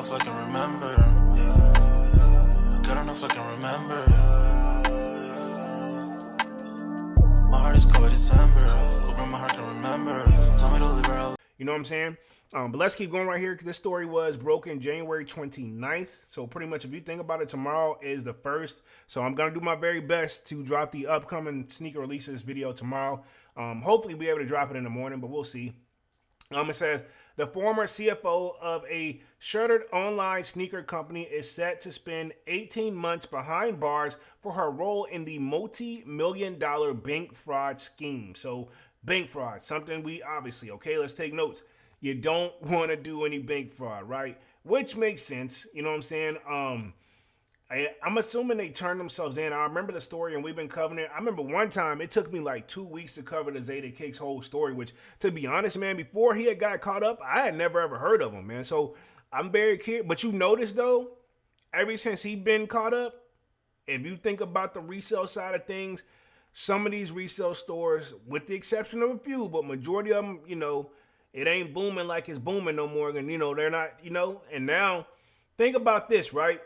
enough I can remember. I got enough I can remember. My heart is cold December. Open my heart can remember. Tell me to leave her. You know what I'm saying? But let's keep going right here because this story was broken January 29th. So pretty much if you think about it, tomorrow is the 1st. So I'm going to do my very best to drop the upcoming sneaker releases video tomorrow. Hopefully be able to drop it in the morning, but we'll see. It says, the former CFO of a shuttered online sneaker company is set to spend 18 months behind bars for her role in the multi-million-dollar bank fraud scheme. So bank fraud, something we obviously, okay, let's take notes. You don't want to do any bank fraud, right? Which makes sense, you know what I'm saying? I'm assuming they turned themselves in. I remember the story and we've been covering it. I remember one time it took me like 2 weeks to cover the Zadeh Cake's whole story, which to be honest, man, before he had got caught up, I had never ever heard of him, man. So I'm very curious. But you notice though, ever since he's been caught up, if you think about the resale side of things, some of these resale stores, with the exception of a few, but majority of them, you know, it ain't booming like it's booming no more. And, you know, they're not, you know, and now think about this, right?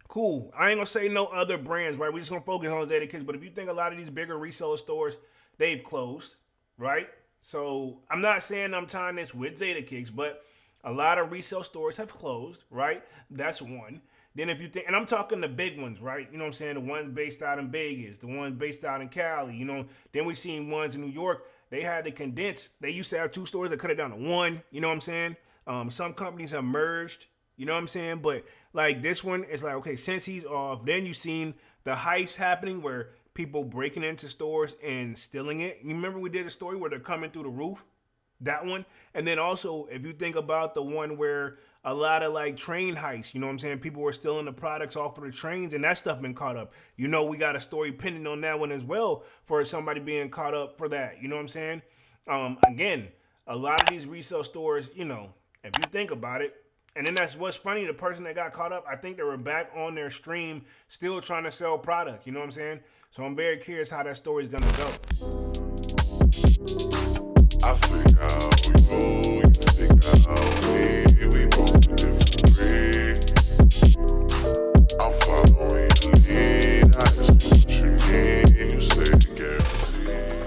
Cool. I ain't gonna say no other brands, right? We're just gonna focus on Zadeh Cakes. But if you think a lot of these bigger reseller stores, they've closed, right? So I'm not saying I'm tying this with Zadeh Cakes, but a lot of resale stores have closed, right? That's one. Then if you think, and I'm talking the big ones, right? You know what I'm saying? The ones based out in Vegas, the ones based out in Cali, you know. Then we seen ones in New York. They had to condense. They used to have 2 stores. They cut it down to 1. You know what I'm saying? Some companies have merged. You know what I'm saying? But like this one, it's like, okay, since he's off, then you seen the heist happening where people breaking into stores and stealing it. You remember we did a story where they're coming through the roof? That one. And then also, if you think about the one where a lot of like train heists, you know what I'm saying? People were stealing the products off of the trains and that stuff been caught up. You know, we got a story pending on that one as well for somebody being caught up for that. You know what I'm saying? Again, a lot of these resale stores, you know, if you think about it, and then that's what's funny, the person that got caught up, I think they were back on their stream still trying to sell product. You know what I'm saying? So I'm very curious how that story is going to go. I figure out, we go, you figure out.